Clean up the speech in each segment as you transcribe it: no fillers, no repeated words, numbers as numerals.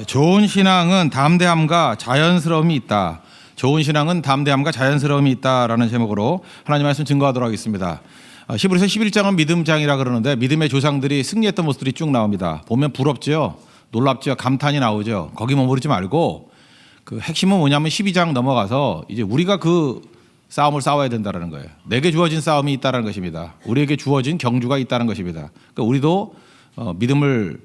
좋은 신앙은 담대함과 자연스러움이 있다. 좋은 신앙은 담대함과 자연스러움이 있다라는 제목으로 하나님 말씀 증거하도록 하겠습니다. 히브리서 11장은 믿음장이라 그러는데 믿음의 조상들이 승리했던 모습들이 쭉 나옵니다. 보면 부럽죠, 놀랍죠, 감탄이 나오죠. 거기 머무르지 말고 그 핵심은 뭐냐면 12장 넘어가서 이제 우리가 그 싸움을 싸워야 된다는 거예요. 내게 주어진 싸움이 있다는 것입니다. 우리에게 주어진 경주가 있다는 것입니다. 그러니까 우리도 믿음을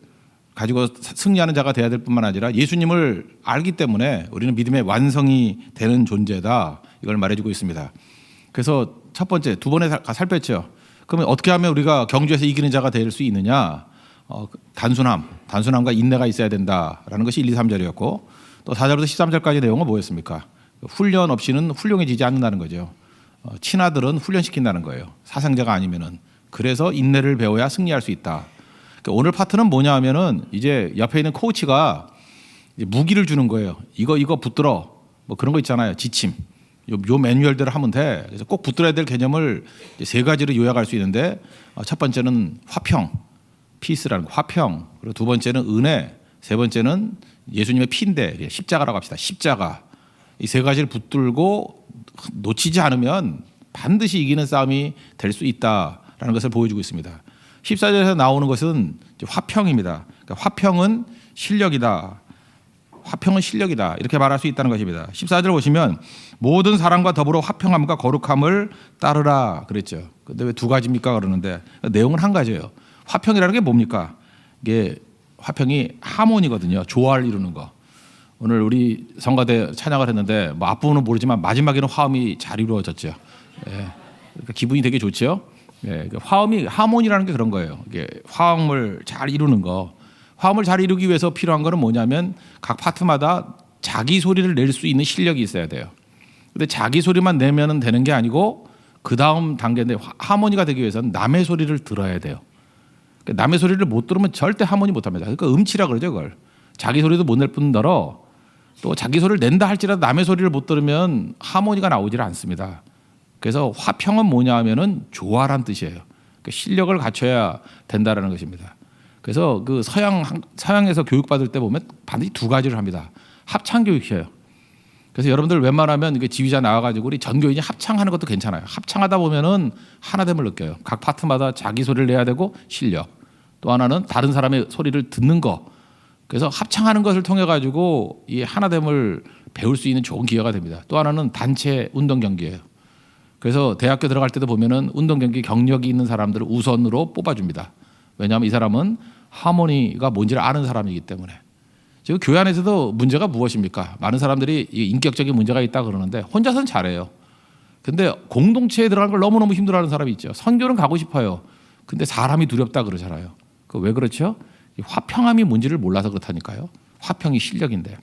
가지고 승리하는 자가 되어야 될 뿐만 아니라 예수님을 알기 때문에 우리는 믿음의 완성이 되는 존재다, 이걸 말해주고 있습니다. 그래서 첫 번째, 두 번에 살폈죠. 그러면 어떻게 하면 우리가 경주에서 이기는 자가 될 수 있느냐? 단순함과 인내가 있어야 된다라는 것이 1, 2, 3절이었고, 또 4절부터 13절까지 내용은 뭐였습니까? 훈련 없이는 훌륭해지지 않는다는 거죠. 친아들은 훈련시킨다는 거예요. 사상자가 아니면은. 그래서 인내를 배워야 승리할 수 있다. 오늘 파트는 뭐냐 하면은 이제 옆에 있는 코치가 이제 무기를 주는 거예요. 이거 붙들어, 뭐 그런 거 있잖아요. 지침. 요 매뉴얼대로 하면 돼. 그래서 꼭 붙들어야 될 개념을 이제 세 가지로 요약할 수 있는데, 첫 번째는 화평, 피스라는 거, 화평. 그리고 두 번째는 은혜, 세 번째는 예수님의 피인데 십자가라고 합시다. 십자가. 이 세 가지를 붙들고 놓치지 않으면 반드시 이기는 싸움이 될 수 있다라는 것을 보여주고 있습니다. 14절에서 나오는 것은 화평입니다. 그러니까 화평은 실력이다. 화평은 실력이다. 이렇게 말할 수 있다는 것입니다. 14절 보시면 모든 사람과 더불어 화평함과 거룩함을 따르라 그랬죠. 근데 왜 두 가지입니까? 그러는데 내용은 한 가지예요. 화평이라는 게 뭡니까? 이게 화평이 하모니거든요. 조화를 이루는 거. 오늘 우리 성가대 찬양을 했는데 뭐 앞부분은 모르지만 마지막에는 화음이 잘 이루어졌죠. 예. 그러니까 기분이 되게 좋죠. 예, 화음이 하모니라는 게 그런 거예요. 이게 화음을 잘 이루는 거. 화음을 잘 이루기 위해서 필요한 거는 뭐냐면 각 파트마다 자기 소리를 낼 수 있는 실력이 있어야 돼요. 근데 자기 소리만 내면은 되는 게 아니고 그 다음 단계인데, 하모니가 되기 위해서는 남의 소리를 들어야 돼요. 그러니까 남의 소리를 못 들으면 절대 하모니 못 합니다. 그러니까 음치라 그러죠, 그걸. 자기 소리도 못 낼 뿐더러 또 자기 소리를 낸다 할지라도 남의 소리를 못 들으면 하모니가 나오질 않습니다. 그래서 화평은 뭐냐 하면은 조화란 뜻이에요. 그러니까 실력을 갖춰야 된다라는 것입니다. 그래서 그 서양에서 교육받을 때 보면 반드시 두 가지를 합니다. 합창 교육이에요. 그래서 여러분들 웬만하면 이게 지휘자 나와가지고 우리 전교인이 합창하는 것도 괜찮아요. 합창하다 보면은 하나됨을 느껴요. 각 파트마다 자기 소리를 내야 되고 실력. 또 하나는 다른 사람의 소리를 듣는 거. 그래서 합창하는 것을 통해 가지고 이 하나됨을 배울 수 있는 좋은 기회가 됩니다. 또 하나는 단체 운동 경기예요. 그래서 대학교 들어갈 때도 보면은 운동 경기 경력이 있는 사람들을 우선으로 뽑아줍니다. 왜냐하면 이 사람은 하모니가 뭔지를 아는 사람이기 때문에. 지금 교회 안에서도 문제가 무엇입니까? 많은 사람들이 인격적인 문제가 있다 그러는데 혼자서는 잘해요. 근데 공동체에 들어가는 걸 너무너무 힘들어하는 사람이 있죠. 선교는 가고 싶어요. 근데 사람이 두렵다 그러잖아요. 그 왜 그렇죠? 화평함이 뭔지를 몰라서 그렇다니까요. 화평이 실력인데.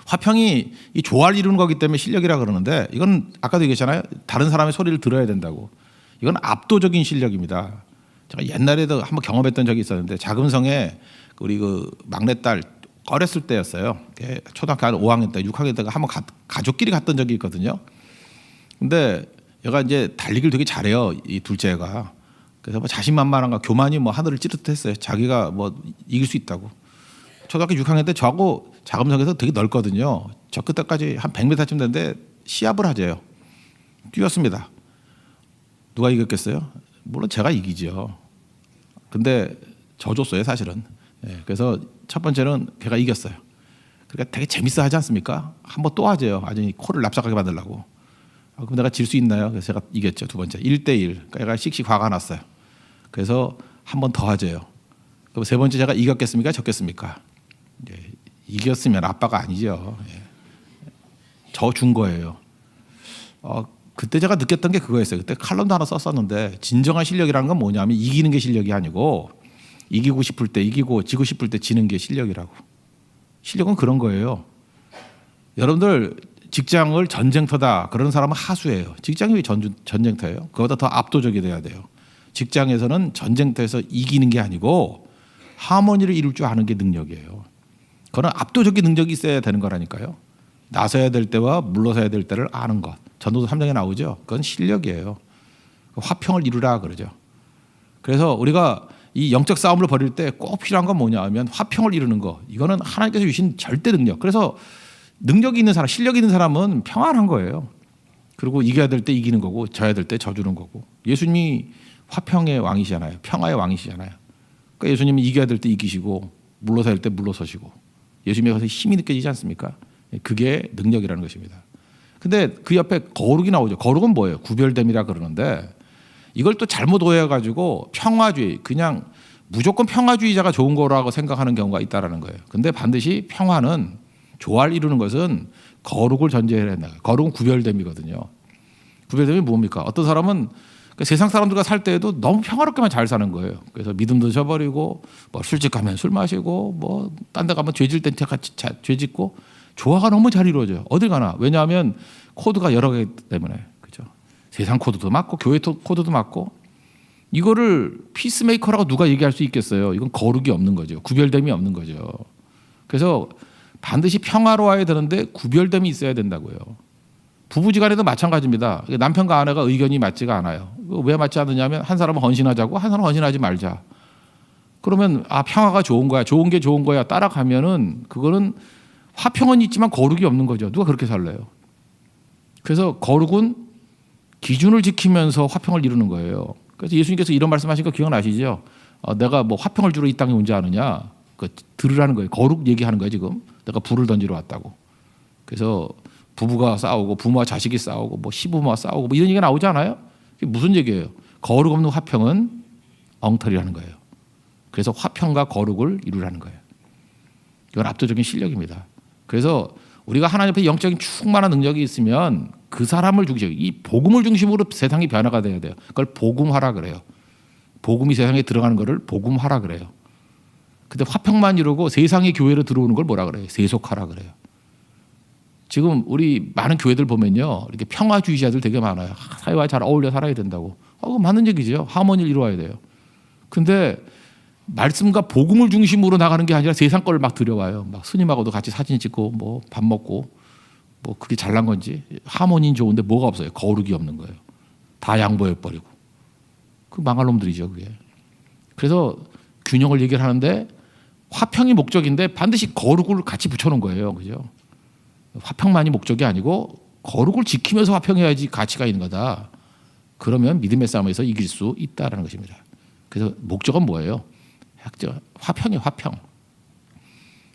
화평이 이 조화를 이루는 거기 때문에 실력이라 그러는데, 이건 아까도 얘기했잖아요. 다른 사람의 소리를 들어야 된다고. 이건 압도적인 실력입니다. 제가 옛날에도 한번 경험했던 적이 있었는데, 자금성에 우리 그 막내딸 어렸을 때였어요. 초등학교 한 5학년 때, 6학년 때가 한번 가족끼리 갔던 적이 있거든요. 근데 얘가 이제 달리기를 되게 잘해요, 이 둘째가. 그래서 뭐 자신만만한가, 교만이 뭐 하늘을 찌릿했어요. 자기가 뭐 이길 수 있다고. 초등학교 6학년 때 저하고 자금성에서 되게 넓거든요. 저 끝에까지 한 100m쯤 되는데 시합을 하재요. 뛰었습니다. 누가 이겼겠어요? 물론 제가 이기죠. 근데 져줬어요, 사실은. 예, 그래서 첫 번째는 걔가 이겼어요. 그러니까 되게 재밌어 하지 않습니까? 한번 또 하재요. 아주 코를 납작하게 만들려고. 그럼 내가 질 수 있나요? 그래서 제가 이겼죠. 두 번째 1대1. 그러니까 얘가 씩씩 화가 났어요. 그래서 한 번 더 하재요. 그럼 세 번째 제가 이겼겠습니까? 졌겠습니까? 예, 이겼으면 아빠가 아니죠. 예. 져준 거예요. 그때 제가 느꼈던 게 그거였어요. 그때 칼럼도 하나 썼었는데, 진정한 실력이라는 건 뭐냐면 이기는 게 실력이 아니고 이기고 싶을 때 이기고 지고 싶을 때 지는 게 실력이라고. 실력은 그런 거예요. 여러분들 직장을 전쟁터다 그러는 사람은 하수예요. 직장이 왜 전쟁터예요? 그보다 더 압도적이 돼야 돼요. 직장에서는 전쟁터에서 이기는 게 아니고 하모니를 이룰 줄 아는 게 능력이에요. 그런 압도적인 능력이 있어야 되는 거라니까요. 나서야 될 때와 물러서야 될 때를 아는 것. 전도서 3장에 나오죠. 그건 실력이에요. 화평을 이루라 그러죠. 그래서 우리가 이 영적 싸움을 벌일 때 꼭 필요한 건 뭐냐 하면 화평을 이루는 거. 이거는 하나님께서 주신 절대 능력. 그래서 능력이 있는 사람, 실력이 있는 사람은 평안한 거예요. 그리고 이겨야 될 때 이기는 거고 져야 될 때 져주는 거고. 예수님이 화평의 왕이시잖아요. 평화의 왕이시잖아요. 그러니까 예수님은 이겨야 될 때 이기시고 물러서야 될 때 물러서시고 예수님에 가서 힘이 느껴지지 않습니까? 그게 능력이라는 것입니다. 근데 그 옆에 거룩이 나오죠. 거룩은 뭐예요? 구별됨이라 그러는데 이걸 또 잘못 오해해가지고 평화주의, 그냥 무조건 평화주의자가 좋은 거라고 생각하는 경우가 있다라는 거예요. 근데 반드시 평화는, 조화를 이루는 것은 거룩을 전제해야 된다. 거룩은 구별됨이거든요. 구별됨이 뭡니까? 어떤 사람은 세상 사람들과 살 때에도 너무 평화롭게만 잘 사는 거예요. 그래서 믿음도 저버리고 뭐 술집 가면 술 마시고 뭐 딴 데 가면 죄질 땐 같이 죄 짓고 조화가 너무 잘 이루어져요. 어딜 가나. 왜냐하면 코드가 여러 개이기 때문에. 그죠? 세상 코드도 맞고 교회 코드도 맞고. 이거를 피스메이커라고 누가 얘기할 수 있겠어요? 이건 거룩이 없는 거죠. 구별됨이 없는 거죠. 그래서 반드시 평화로워야 되는데 구별됨이 있어야 된다고요. 부부지간에도 마찬가지입니다. 남편과 아내가 의견이 맞지가 않아요. 왜 맞지 않느냐면 한 사람은 헌신하자고 한 사람은 헌신하지 말자. 그러면 평화가 좋은 거야. 좋은 게 좋은 거야. 따라가면은 그거는 화평은 있지만 거룩이 없는 거죠. 누가 그렇게 살래요? 그래서 거룩은 기준을 지키면서 화평을 이루는 거예요. 그래서 예수님께서 이런 말씀하신 거 기억나시죠? 내가 뭐 화평을 주러 이 땅에 온 지 아느냐? 들으라는 거예요. 거룩 얘기하는 거예요 지금. 내가 불을 던지러 왔다고. 그래서 부부가 싸우고 부모와 자식이 싸우고 뭐 시부모와 싸우고 뭐 이런 얘기가 나오지 않아요? 이게 무슨 얘기예요? 거룩 없는 화평은 엉터리라는 거예요. 그래서 화평과 거룩을 이루라는 거예요. 이건 압도적인 실력입니다. 그래서 우리가 하나님 앞에 영적인 충만한 능력이 있으면 그 사람을 중심으로, 이 복음을 중심으로 세상이 변화가 돼야 돼요. 그걸 복음화라 그래요. 복음이 세상에 들어가는 거를 복음화라 그래요. 근데 화평만 이루고 세상의 교회로 들어오는 걸 뭐라 그래요? 세속화라 그래요. 지금 우리 많은 교회들 보면요, 이렇게 평화주의자들 되게 많아요. 사회와 잘 어울려 살아야 된다고. 맞는 얘기죠. 하모니를 이루어야 돼요. 근데 말씀과 복음을 중심으로 나가는 게 아니라 세상 걸 막 들여와요. 막 스님하고도 같이 사진 찍고 뭐 밥 먹고 뭐 그게 잘난 건지. 하모니는 좋은데 뭐가 없어요. 거룩이 없는 거예요. 다 양보해 버리고. 그 망할 놈들이죠, 그게. 그래서 균형을 얘기를 하는데 화평이 목적인데 반드시 거룩을 같이 붙여놓은 거예요, 그죠? 화평만이 목적이 아니고 거룩을 지키면서 화평해야지 가치가 있는 거다. 그러면 믿음의 싸움에서 이길 수 있다라는 것입니다. 그래서 목적은 뭐예요? 화평이에요. 화평.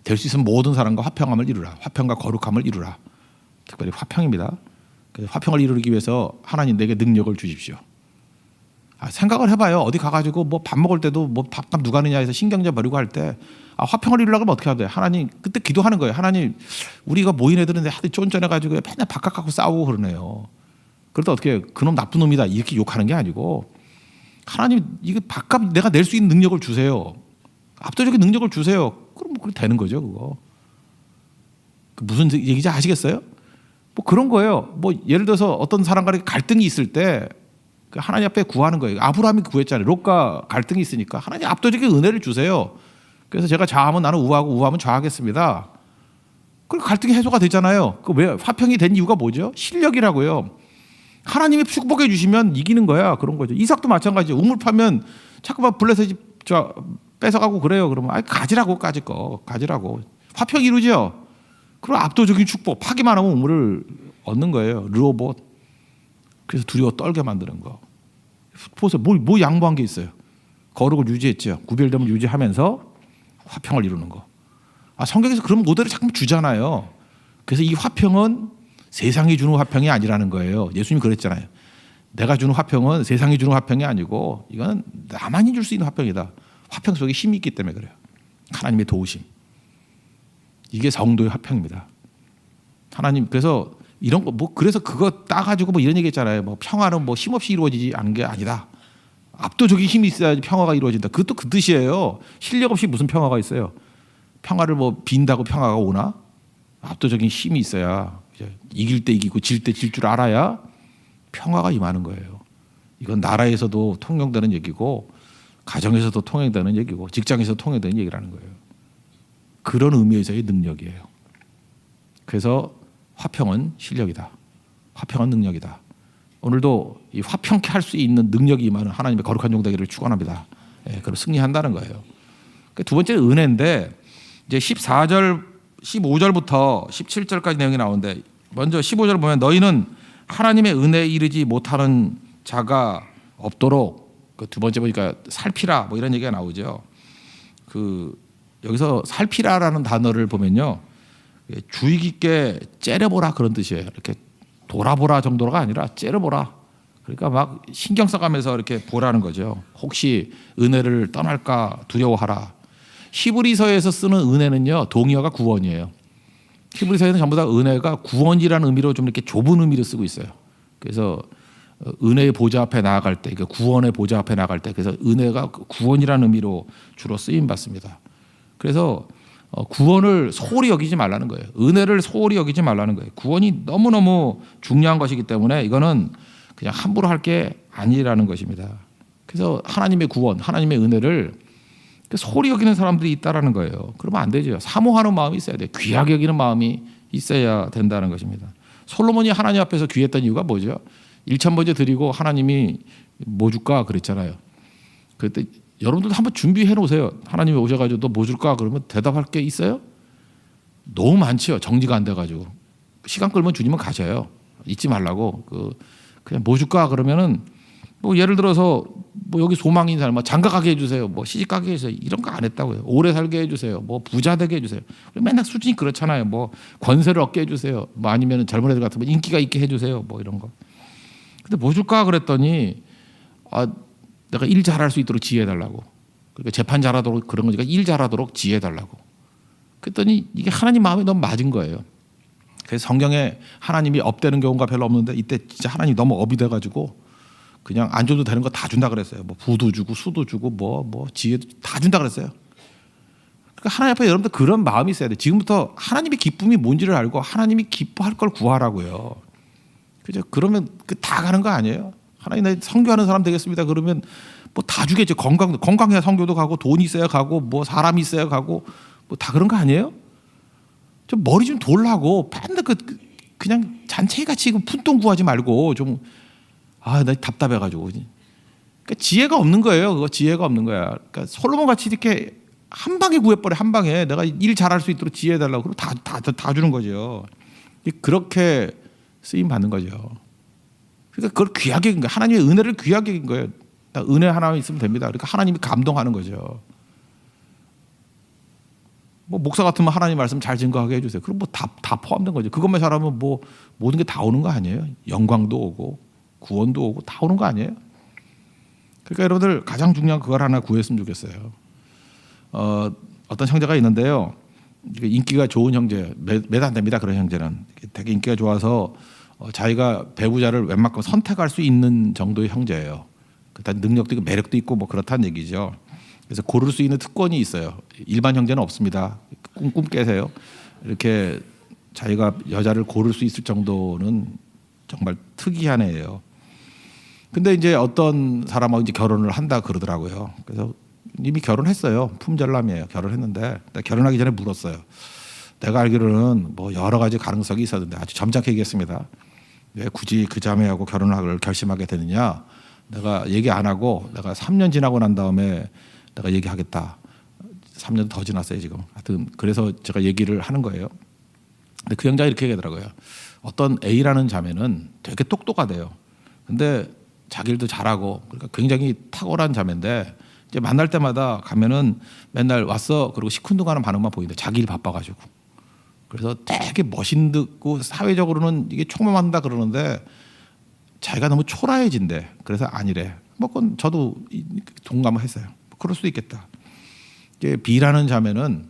될 수 있으면 모든 사람과 화평함을 이루라. 화평과 거룩함을 이루라. 특별히 화평입니다. 그래서 화평을 이루기 위해서 하나님 내게 능력을 주십시오. 생각을 해봐요. 어디 가가지고 뭐 밥 먹을 때도 뭐 밥값 누가 하느냐 해서 신경전 버리고 할 때 화평을 이루려고 하면 어떻게 해야 돼요? 하나님, 그때 기도하는 거예요. 하나님, 우리가 모인 애들은 하도 쫀쫀해가지고 맨날 밥값 갖고 싸우고 그러네요. 그러다 어떻게 해요? 그놈 나쁜 놈이다 이렇게 욕하는 게 아니고 하나님, 이거 밥값 내가 낼 수 있는 능력을 주세요. 압도적인 능력을 주세요. 그럼 뭐 그렇게 되는 거죠, 그거. 무슨 얘기인지 아시겠어요? 뭐 그런 거예요. 뭐 예를 들어서 어떤 사람과 갈등이 있을 때 하나님 앞에 구하는 거예요. 아브라함이 구했잖아요. 롯과 갈등이 있으니까 하나님 압도적인 은혜를 주세요. 그래서 제가 좌하면 나는 우하고 우하면 좌하겠습니다. 그럼 갈등이 해소가 되잖아요. 그 왜 화평이 된 이유가 뭐죠? 실력이라고요. 하나님이 축복해 주시면 이기는 거야. 그런 거죠. 이삭도 마찬가지예요. 우물 파면 자꾸만 블레셋이 뺏어가고 그래요. 그러면 가지라고 까짓 거 가지라고. 화평 이루죠. 그럼 압도적인 축복. 파기만 하면 우물을 얻는 거예요. 르호봇. 그래서 두려워 떨게 만드는 거. 보세요. 뭐 양보한 게 있어요. 거룩을 유지했죠. 구별됨을 유지하면서 화평을 이루는 거. 성경에서 그런 모델을 자꾸 주잖아요. 그래서 이 화평은 세상이 주는 화평이 아니라는 거예요. 예수님이 그랬잖아요. 내가 주는 화평은 세상이 주는 화평이 아니고 이건 나만이 줄 수 있는 화평이다. 화평 속에 힘이 있기 때문에 그래요. 하나님의 도우심. 이게 성도의 화평입니다. 하나님, 그래서 이런 거 그래서 그거 따가지고 뭐 이런 얘기 있잖아요. 뭐 평화는 뭐 힘없이 이루어지지 않은 게 아니다. 압도적인 힘이 있어야지 평화가 이루어진다. 그것도 그 뜻이에요. 실력 없이 무슨 평화가 있어요? 평화를 뭐 빈다고 평화가 오나? 압도적인 힘이 있어야 이길 때 이기고 질 때 질 줄 알아야 평화가 임하는 거예요. 이건 나라에서도 통용되는 얘기고 가정에서도 통용되는 얘기고 직장에서도 통용되는 얘기라는 거예요. 그런 의미에서의 능력이에요. 그래서 화평은 실력이다. 화평은 능력이다. 오늘도 이 화평케 할 수 있는 능력이 임하는 하나님의 거룩한 종 되기를 축원합니다. 그로 승리한다는 거예요. 두 번째는 은혜인데 이제 14절, 15절부터 17절까지 내용이 나오는데 먼저 15절 보면 너희는 하나님의 은혜에 이르지 못하는 자가 없도록 그 두 번째 보니까 살피라 뭐 이런 얘기가 나오죠. 여기서 살피라라는 단어를 보면요. 주의 깊게 째려보라 그런 뜻이에요. 이렇게 돌아보라 정도가 아니라 째려보라. 그러니까 막 신경 써가면서 이렇게 보라는 거죠. 혹시 은혜를 떠날까 두려워하라. 히브리서에서 쓰는 은혜는요. 동의어가 구원이에요. 히브리서에는 전부 다 은혜가 구원이라는 의미로 좀 이렇게 좁은 의미로 쓰고 있어요. 그래서 은혜의 보좌 앞에 나아갈 때, 그러니까 구원의 보좌 앞에 나아갈 때, 그래서 은혜가 구원이라는 의미로 주로 쓰임 받습니다. 그래서 구원을 소홀히 여기지 말라는 거예요. 은혜를 소홀히 여기지 말라는 거예요. 구원이 너무너무 중요한 것이기 때문에 이거는 그냥 함부로 할 게 아니라는 것입니다. 그래서 하나님의 구원, 하나님의 은혜를 소홀히 여기는 사람들이 있다라는 거예요. 그러면 안 되죠. 사모하는 마음이 있어야 돼요. 귀하게 여기는 마음이 있어야 된다는 것입니다. 솔로몬이 하나님 앞에서 귀했던 이유가 뭐죠? 1,000번째 드리고 하나님이 뭐 줄까 그랬잖아요. 그때 여러분들도 한번 준비해 놓으세요. 하나님이 오셔가지고 너 뭐 줄까 그러면 대답할 게 있어요? 너무 많지요. 정리가 안 돼가지고 시간 끌면 주님은 가셔요. 잊지 말라고. 그냥 뭐 줄까 그러면은 뭐 예를 들어서 뭐 여기 소망인 사람 뭐 장가 가게 해주세요. 뭐 시집 가게 해주세요. 이런 거 안 했다고요. 오래 살게 해주세요. 뭐 부자 되게 해주세요. 맨날 수준이 그렇잖아요. 뭐 권세를 얻게 해주세요. 뭐 아니면 젊은 애들 같으면 인기가 있게 해주세요. 뭐 이런 거. 근데 뭐 줄까 그랬더니 내가 일 잘할 수 있도록 지혜해달라고. 그러니까 재판 잘하도록 그런 거니까 일 잘하도록 지혜해달라고. 그랬더니 이게 하나님 마음에 너무 맞은 거예요. 그래서 성경에 하나님이 업되는 경우가 별로 없는데 이때 진짜 하나님이 너무 업이 돼가지고 그냥 안 줘도 되는 거 다 준다 그랬어요. 뭐 부도 주고 수도 주고 뭐 지혜도 다 준다 그랬어요. 그러니까 하나님 앞에 여러분들 그런 마음이 있어야 돼요. 지금부터 하나님의 기쁨이 뭔지를 알고 하나님이 기뻐할 걸 구하라고요. 그죠? 그러면 다 가는 거 아니에요? 하나님 나 선교하는 사람 되겠습니다. 그러면 뭐 다 주겠죠. 건강해야 선교도 가고 돈이 있어야 가고 뭐 사람이 있어야 가고 뭐 다 그런 거 아니에요? 좀 머리 좀 돌라고 맨날 그냥 잔챙이같이 푼돈 구하지 말고 좀 나 답답해가지고 그러니까 지혜가 없는 거예요. 그거 지혜가 없는 거야. 그러니까 솔로몬 같이 이렇게 한 방에 구해버려. 한 방에 내가 일 잘할 수 있도록 지혜해달라고 그러고 다 주는 거죠. 그렇게 쓰임 받는 거죠. 그러니까 그걸 귀하게 긴 거예요. 하나님의 은혜를 귀하게 긴 거예요. 은혜 하나만 있으면 됩니다. 그러니까 하나님이 감동하는 거죠. 뭐 목사 같으면 하나님 말씀 잘 증거하게 해주세요. 그럼 뭐 다 포함된 거죠. 그것만 잘하면 뭐 모든 게 다 오는 거 아니에요? 영광도 오고 구원도 오고 다 오는 거 아니에요? 그러니까 여러분들 가장 중요한 그걸 하나 구했으면 좋겠어요. 어떤 형제가 있는데요. 인기가 좋은 형제, 몇 안 됩니다. 그런 형제는 되게 인기가 좋아서 자기가 배우자를 웬만큼 선택할 수 있는 정도의 형제예요. 일단 능력도 있고 매력도 있고 뭐 그렇다는 얘기죠. 그래서 고를 수 있는 특권이 있어요. 일반 형제는 없습니다. 꿈 깨세요. 이렇게 자기가 여자를 고를 수 있을 정도는 정말 특이한 애예요. 근데 이제 어떤 사람하고 이제 결혼을 한다 그러더라고요. 그래서 이미 결혼했어요. 품절남이에요. 결혼했는데 결혼하기 전에 물었어요. 내가 알기로는 뭐 여러 가지 가능성이 있었는데 아주 점잖게 얘기했습니다. 왜 굳이 그 자매하고 결혼을 결심하게 되느냐? 내가 얘기 안 하고 내가 3년 지나고 난 다음에 내가 얘기하겠다. 3년 더 지났어요 지금. 하여튼 그래서 제가 얘기를 하는 거예요. 근데 그 형제가 이렇게 얘기하더라고요. 어떤 A라는 자매는 되게 똑똑하대요. 근데 자기 일도 잘하고 그러니까 굉장히 탁월한 자매인데 이제 만날 때마다 가면은 맨날 왔어 그리고 시큰둥하는 반응만 보이는데 자기 일 바빠가지고 그래서 되게 멋있고 사회적으로는 이게 총명한다 그러는데 자기가 너무 초라해진대. 그래서 아니래. 뭐 그건 저도 동감을 했어요. 그럴 수도 있겠다. 이게 B라는 자매는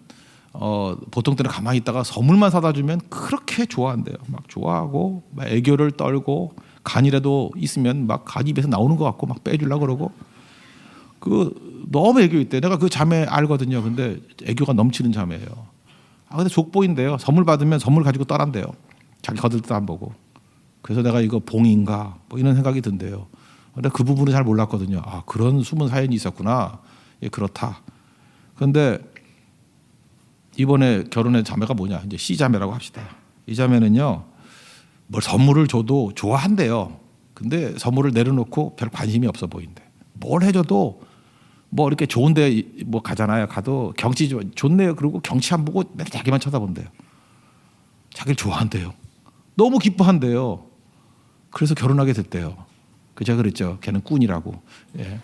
보통 때는 가만히 있다가 선물만 사다 주면 그렇게 좋아한대요. 막 좋아하고 막 애교를 떨고 간이라도 있으면 막 간 입에서 나오는 것 같고 막 빼주려고 그러고 너무 애교 있대. 내가 그 자매 알거든요. 근데 애교가 넘치는 자매예요. 근데 족보인데요. 선물 받으면 선물 가지고 떠난대요. 자기 거들도 안 보고. 그래서 내가 이거 봉인가 뭐 이런 생각이 든대요. 근데 그 부분은 잘 몰랐거든요. 그런 숨은 사연이 있었구나. 예, 그렇다. 그런데 이번에 결혼한 자매가 뭐냐? 이제 C 자매라고 합시다. 이 자매는요, 뭘 선물을 줘도 좋아한대요. 근데 선물을 내려놓고 별 관심이 없어 보인대. 뭘 해줘도 뭐 이렇게 좋은데 뭐 가잖아요. 가도 경치 좋네요. 그리고 경치 안 보고 맨날 자기만 쳐다본대요. 자기를 좋아한대요. 너무 기뻐한대요. 그래서 결혼하게 됐대요. 제가 그랬죠. 걔는 꾼이라고. 예.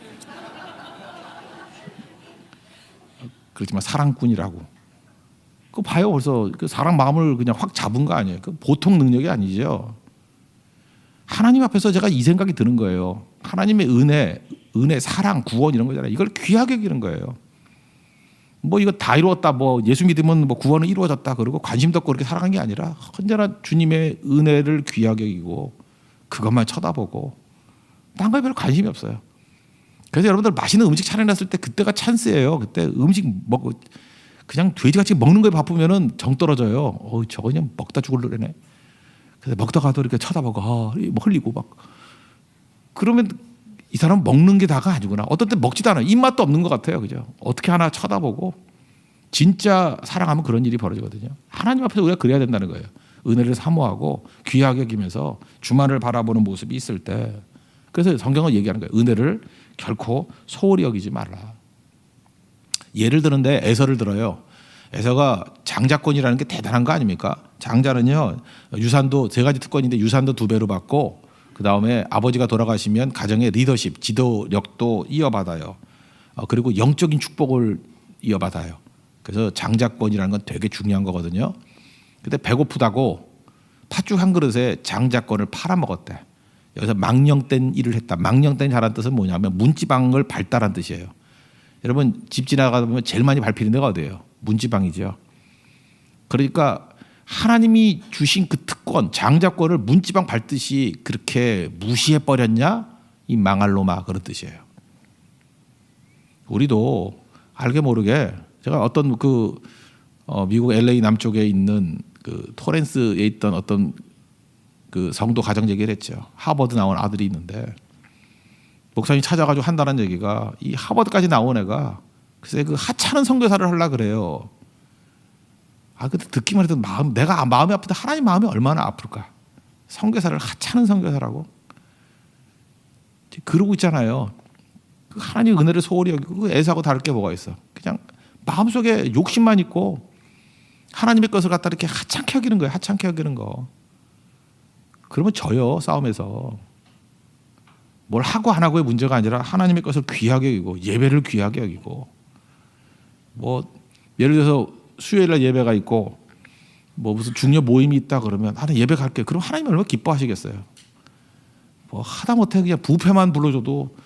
그렇지만 사랑꾼이라고. 그 봐요. 벌써 그 사람 마음을 그냥 확 잡은 거 아니에요. 그 보통 능력이 아니죠. 하나님 앞에서 제가 이 생각이 드는 거예요. 하나님의 은혜, 사랑, 구원 이런 거잖아요. 이걸 귀하게 여기는 거예요. 뭐 이거 다 이루었다. 뭐 예수 믿으면 뭐 구원은 이루어졌다. 그러고 관심도 없고 그렇게 살아간 게 아니라 언제나 주님의 은혜를 귀하게 여기고 그것만 쳐다보고 딴 거에 별로 관심이 없어요. 그래서 여러분들 맛있는 음식 차려놨을 때 그때가 찬스예요. 그때 음식 먹고 그냥 돼지같이 먹는 거에 바쁘면은 정 떨어져요. 저거 그냥 먹다 죽을래네. 그래서 먹다가도 이렇게 쳐다보고 뭐 흘리고 막 그러면 이 사람 먹는 게 다가 아니구나. 어떤 때 먹지도 않아요. 입맛도 없는 것 같아요. 그죠? 어떻게 하나 쳐다보고 진짜 사랑하면 그런 일이 벌어지거든요. 하나님 앞에서 우리가 그래야 된다는 거예요. 은혜를 사모하고 귀하게 여기면서 주만을 바라보는 모습이 있을 때 그래서 성경은 얘기하는 거예요. 은혜를 결코 소홀히 여기지 말라. 예를 드는데 에서를 들어요. 에서가 장자권이라는 게 대단한 거 아닙니까? 장자는요 유산도 세 가지 특권인데 유산도 2배로 받고 그 다음에 아버지가 돌아가시면 가정의 리더십, 지도력도 이어받아요. 그리고 영적인 축복을 이어받아요. 그래서 장자권이라는 건 되게 중요한 거거든요. 근데 배고프다고 팥죽 한 그릇에 장자권을 팔아먹었대. 여기서 망령된 일을 했다. 망령된 자란 뜻은 뭐냐면 문지방을 밟다란 뜻이에요. 여러분 집 지나가다 보면 제일 많이 밟히는 데가 어디예요? 문지방이죠. 그러니까 하나님이 주신 그 특권, 장자권을 문지방 밟듯이 그렇게 무시해버렸냐? 이 망할 놈아 그런 뜻이에요. 우리도 알게 모르게 제가 어떤 미국 LA 남쪽에 있는 그 토렌스에 있던 어떤 그 성도 가정 얘기를 했죠. 하버드 나온 아들이 있는데 목사님 찾아가지고 한다는 얘기가 이 하버드까지 나온 애가 글쎄 그 하찮은 선교사를 하려 그래요. 근데 듣기만 해도 내가 마음이 아픈데 하나님 마음이 얼마나 아플까? 선교사를 하찮은 선교사라고 그러고 있잖아요. 하나님 은혜를 소홀히 여기고 에서하고 다를 게 뭐가 있어? 그냥 마음속에 욕심만 있고 하나님의 것을 갖다 이렇게 하찮게 여기는 거예요. 하찮게 여기는 거. 그러면 져요. 싸움에서. 뭘 하고 안 하고의 문제가 아니라 하나님의 것을 귀하게 여기고 예배를 귀하게 여기고 뭐 예를 들어서 수요일날 예배가 있고 뭐 무슨 중요 모임이 있다 그러면 나는 예배 갈게. 그럼 하나님 얼마나 기뻐하시겠어요. 뭐 하다못해 그냥 뷔페만 불러줘도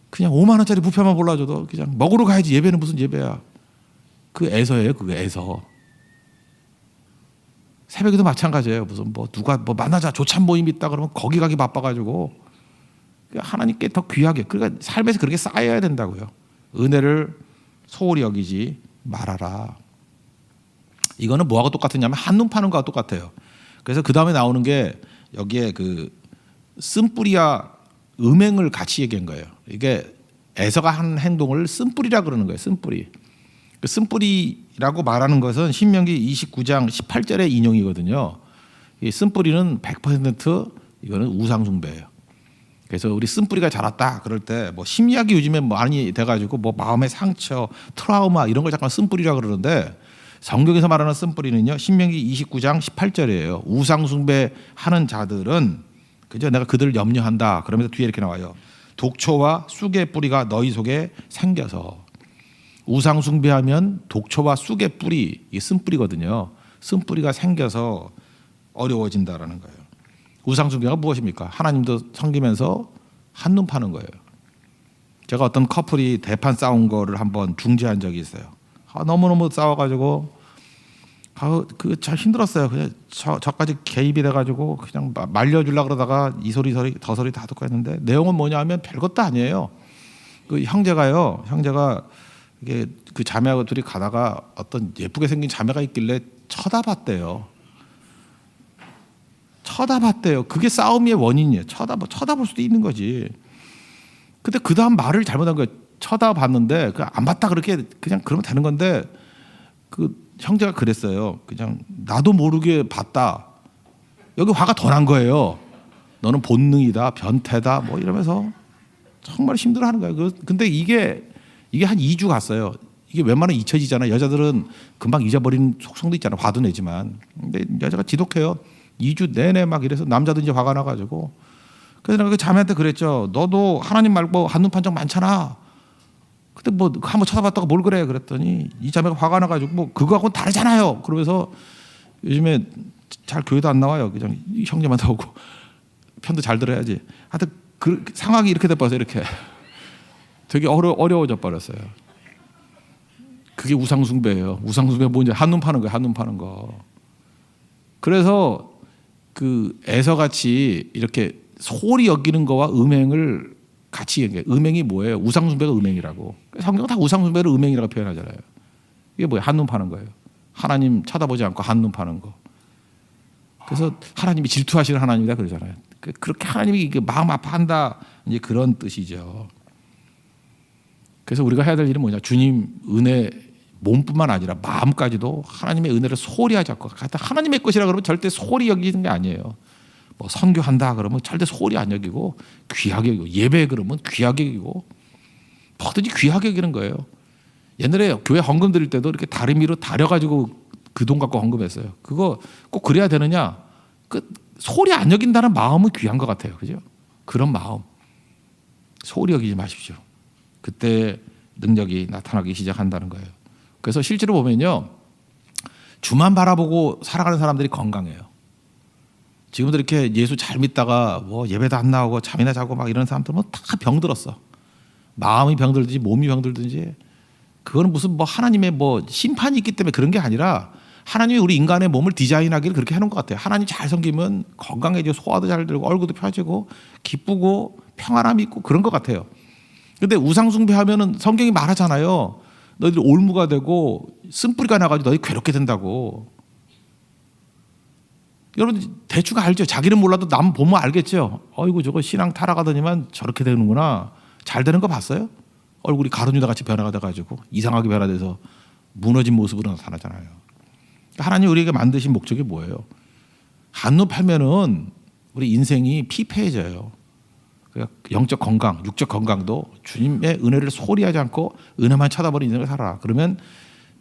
그냥 5만 원짜리 뷔페만 불러줘도 그냥 먹으러 가야지. 예배는 무슨 예배야. 그 애서예요. 그게 애서. 새벽에도 마찬가지예요. 무슨 뭐 누가 뭐 만나자 조찬 모임 있다 그러면 거기 가기 바빠가지고 하나님께 더 귀하게 그러니까 삶에서 그렇게 쌓여야 된다고요. 은혜를 소홀히 여기지 말아라. 이거는 뭐하고 똑같으냐면 한눈 파는 거하고 똑같아요. 그래서 그 다음에 나오는 게 여기에 그 쓴뿌리와 음행을 같이 얘기한 거예요. 이게 에서가 한 행동을 쓴뿌리라 그러는 거예요. 쓴뿌리. 그 쓴뿌리라고 말하는 것은 신명기 29장 18절의 인용이거든요. 이 쓴뿌리는 100% 이거는 우상숭배예요. 그래서 우리 쓴뿌리가 자랐다 그럴 때 뭐 심리학이 요즘에 많이 돼가지고 뭐 마음의 상처, 트라우마 이런 걸 잠깐 쓴뿌리라 그러는데 성경에서 말하는 쓴뿌리는요 신명기 29장 18절이에요. 우상숭배하는 자들은 그죠? 내가 그들을 염려한다. 그러면서 뒤에 이렇게 나와요. 독초와 쑥의 뿌리가 너희 속에 생겨서 우상숭배하면 독초와 쑥의 뿌리 이게 쓴뿌리거든요. 쓴뿌리가 생겨서 어려워진다라는 거예요. 우상숭배가 무엇입니까? 하나님도 섬기면서 한눈 파는 거예요. 제가 어떤 커플이 대판 싸운 거를 한번 중재한 적이 있어요. 너무너무 싸워가지고 참 힘들었어요. 그냥 저까지 개입이 돼가지고 그냥 말려주려고 그러다가 이 소리 저 소리 다 듣고 했는데 내용은 뭐냐면 별것도 아니에요. 그 형제가 이게 그 자매하고 둘이 가다가 어떤 예쁘게 생긴 자매가 있길래 쳐다봤대요. 그게 싸움의 원인이에요. 쳐다볼 수도 있는 거지. 근데 그 다음 말을 잘못한 거예요. 쳐다봤는데 안 봤다 그렇게 그냥 그러면 되는 건데 그 형제가 그랬어요. 그냥 나도 모르게 봤다. 여기 화가 더 난 거예요. 너는 본능이다, 변태다, 뭐 이러면서 정말 힘들어하는 거예요. 근데 이게 이게 한 2주 갔어요. 이게 웬만하면 잊혀지잖아요. 여자들은 금방 잊어버리는 속성도 있잖아요. 화도 내지만. 근데 여자가 지독해요. 2주 내내 막 이래서 남자도 이제 화가 나가지고. 그래서 내가 그 자매한테 그랬죠. 너도 하나님 말고 한눈 판 적 많잖아. 근데 뭐 한번 쳐다봤다가 뭘 그래 그랬더니 이 자매가 화가 나가지고 뭐 그거하고는 다르잖아요. 그러면서 요즘에 잘 교회도 안 나와요. 그냥 형제만 나오고 편도 잘 들어야지. 하여튼 그 상황이 이렇게 돼버려서 이렇게 되게 어려워져 버렸어요. 그게 우상숭배예요. 우상숭배 뭔지 한눈 파는 거예요. 한눈 파는 거. 그래서 그 에서같이 이렇게 소홀히 여기는 거와 음행을 같이 얘기해요. 음행이 뭐예요? 우상숭배가 음행이라고. 성경은 다 우상숭배를 음행이라고 표현하잖아요. 이게 뭐예요? 한눈 파는 거예요. 하나님 쳐다보지 않고 한눈 파는 거. 그래서 하나님이 질투하시는 하나님이다 그러잖아요. 그렇게 하나님이 마음 아파한다 이제 그런 뜻이죠. 그래서 우리가 해야 될 일은 뭐냐? 주님 은혜 몸뿐만 아니라 마음까지도 하나님의 은혜를 소홀히 하지 않고 하나님의 것이라 그러면 절대 소홀히 여기는 게 아니에요. 뭐 선교한다 그러면 절대 소홀히 안 여기고 귀하게 여기고 예배 그러면 귀하게 여기고 뭐든지 귀하게 여기는 거예요. 옛날에 교회 헌금 드릴 때도 이렇게 다리미로 다려가지고 그 돈 갖고 헌금했어요. 그거 꼭 그래야 되느냐? 그 소홀히 안 여긴다는 마음은 귀한 것 같아요. 그죠? 그런 마음 소홀히 여기지 마십시오. 그때 능력이 나타나기 시작한다는 거예요. 그래서 실제로 보면요, 주만 바라보고 살아가는 사람들이 건강해요. 지금도 이렇게 예수 잘 믿다가 뭐 예배도 안 나오고 잠이나 자고 막 이런 사람들은 다 병들었어. 마음이 병들든지 몸이 병들든지. 그거는 무슨 뭐 하나님의 뭐 심판이 있기 때문에 그런 게 아니라 하나님이 우리 인간의 몸을 디자인하기를 그렇게 해놓은 것 같아요. 하나님 잘 섬기면 건강해지고 소화도 잘 되고 얼굴도 펴지고 기쁘고 평안함이 있고 그런 것 같아요. 근데 우상숭배하면은 성경이 말하잖아요. 너희들 올무가 되고 쓴뿌리가 나가지고 너희 괴롭게 된다고. 여러분 대충 알죠? 자기는 몰라도 남 보면 알겠죠? 어이구 저거 신앙 타락하더니만 저렇게 되는구나. 잘 되는 거 봤어요? 얼굴이 가룟유다 같이 변화가 돼가지고 이상하게 변화돼서 무너진 모습으로 나타나잖아요. 하나님 우리에게 만드신 목적이 뭐예요? 한눈 팔면은 우리 인생이 피폐해져요. 영적 건강, 육적 건강도 주님의 은혜를 소홀히 하지 않고 은혜만 쳐다보는 인생을 살아라. 그러면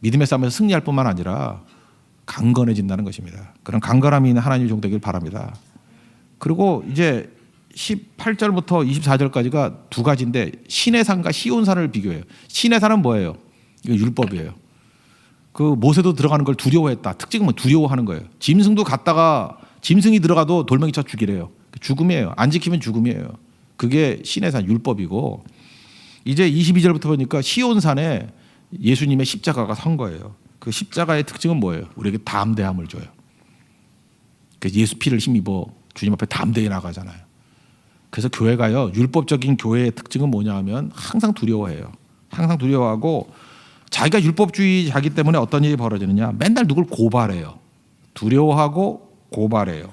믿음의 싸움에서 승리할 뿐만 아니라 강건해진다는 것입니다. 그런 강건함이 있는 하나님의 종 되길 바랍니다. 그리고 이제 18절부터 24절까지가 두 가지인데 시내산과 시온산을 비교해요. 시내산은 뭐예요? 이거 율법이에요. 그 모세도 들어가는 걸 두려워했다. 특징은 뭐 두려워하는 거예요. 짐승도 갔다가 짐승이 들어가도 돌멩이 쳐 죽이래요. 죽음이에요. 안 지키면 죽음이에요. 그게 시내산 율법이고 이제 22절부터 보니까 시온산에 예수님의 십자가가 선 거예요. 그 십자가의 특징은 뭐예요? 우리에게 담대함을 줘요. 그래서 예수 피를 힘입어 주님 앞에 담대히 나가잖아요. 그래서 교회가요, 율법적인 교회의 특징은 뭐냐 하면 항상 두려워해요. 항상 두려워하고 자기가 율법주의자기 때문에 어떤 일이 벌어지느냐, 맨날 누굴 고발해요. 두려워하고 고발해요.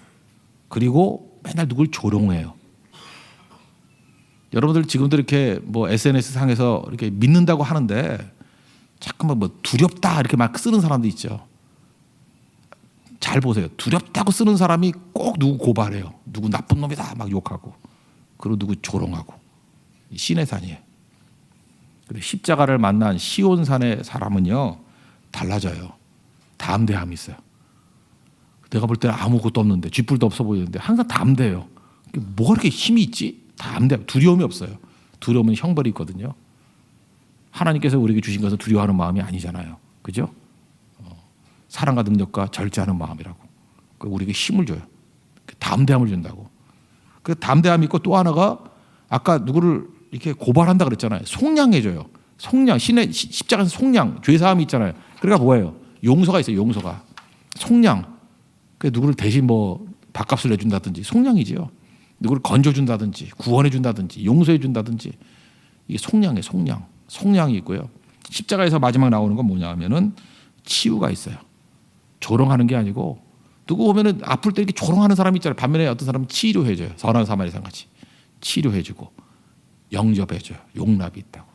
그리고 맨날 누굴 조롱해요. 여러분들 지금도 이렇게 뭐 SNS 상에서 이렇게 믿는다고 하는데 잠깐만 뭐 두렵다 이렇게 막 쓰는 사람도 있죠. 잘 보세요. 두렵다고 쓰는 사람이 꼭 누구 고발해요. 누구 나쁜 놈이다 막 욕하고 그리고 누구 조롱하고. 시내산이에요. 그리고 십자가를 만난 시온산의 사람은요 달라져요. 담대함이 있어요. 내가 볼 때는 아무것도 없는데 쥐뿔도 없어 보이는데 항상 담대해요. 뭐가 그렇게 힘이 있지? 담대, 두려움이 없어요. 두려움은 형벌이 있거든요. 하나님께서 우리에게 주신 것은 두려워하는 마음이 아니잖아요. 그죠? 사랑과 능력과 절제하는 마음이라고. 우리에게 힘을 줘요. 담대함을 준다고. 그 담대함이 있고 또 하나가 아까 누구를 이렇게 고발한다 그랬잖아요. 속량해줘요. 속량, 십자가에서 속량, 죄사함이 있잖아요. 그러니까 뭐예요? 용서가 있어요. 용서가. 속량. 그 누구를 대신 뭐 밥값을 내준다든지 속량이지요. 누구를 건져준다든지 구원해준다든지 용서해준다든지 이게 속량이에요. 속량. 속량이 있고요. 십자가에서 마지막 나오는 건 뭐냐 하면은 치유가 있어요. 조롱하는 게 아니고 누구 보면은 아플 때 이렇게 조롱하는 사람이 있잖아요. 반면에 어떤 사람은 치료해줘요. 선한 사마리아상 같이 치료해주고 영접해줘요. 용납이 있다고.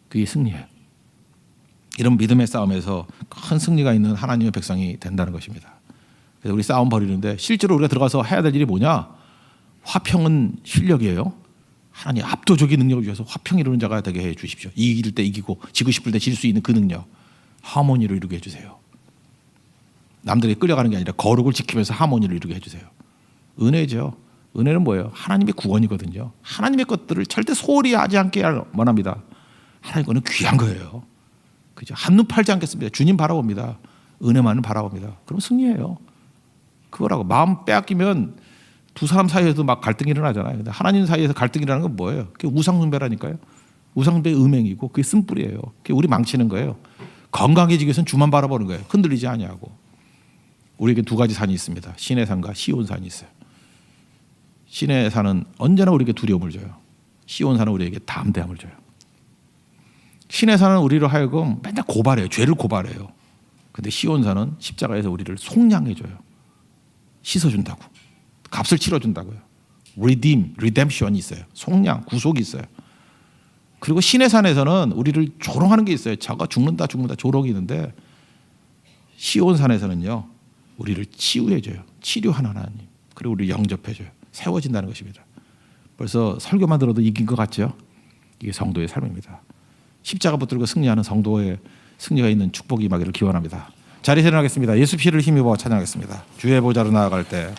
그게 승리예요. 이런 믿음의 싸움에서 큰 승리가 있는 하나님의 백성이 된다는 것입니다. 그래서 우리 싸움 벌이는데 실제로 우리가 들어가서 해야 될 일이 뭐냐? 화평은 실력이에요. 하나님 압도적인 능력을 주셔서 화평 이루는 자가 되게 해 주십시오. 이길 때 이기고 지고 싶을 때 질 수 있는 그 능력, 하모니를 이루게 해주세요. 남들에게 끌려가는 게 아니라 거룩을 지키면서 하모니를 이루게 해주세요. 은혜죠. 은혜는 뭐예요? 하나님의 구원이거든요. 하나님의 것들을 절대 소홀히 하지 않게 원합니다. 하나님 거는 귀한 거예요. 그죠? 한눈 팔지 않겠습니다. 주님 바라봅니다. 은혜만을 바라봅니다. 그럼 승리해요. 그거라고 마음 빼앗기면 두 사람 사이에서도 막 갈등이 일어나잖아요. 근데 하나님 사이에서 갈등이 일어나는 건 뭐예요? 그게 우상숭배라니까요. 우상숭배의 음행이고 그게 쓴뿌리예요. 그게 우리 망치는 거예요. 건강해지기 위해서는 주만 바라보는 거예요. 흔들리지 아니하고. 우리에게 두 가지 산이 있습니다. 신의 산과 시온산이 있어요. 신의 산은 언제나 우리에게 두려움을 줘요. 시온산은 우리에게 담대함을 줘요. 신의 산은 우리로 하여금 맨날 고발해요. 죄를 고발해요. 근데 시온산은 십자가에서 우리를 속량해줘요. 씻어준다고. 값을 치러준다고요. redemption이 있어요. 속량, 구속이 있어요. 그리고 신의 산에서는 우리를 조롱하는 게 있어요. 저가 죽는다 조롱이 있는데 시온산에서는요. 우리를 치유해줘요. 치료하는 하나님. 그리고 우리를 영접해줘요. 세워진다는 것입니다. 벌써 설교만 들어도 이긴 것 같죠? 이게 성도의 삶입니다. 십자가 붙들고 승리하는 성도의 승리가 있는 축복이 임하기를 기원합니다. 자리에서 일어나겠습니다. 예수 피를 힘입어 찬양하겠습니다. 주의 보좌로 나아갈 때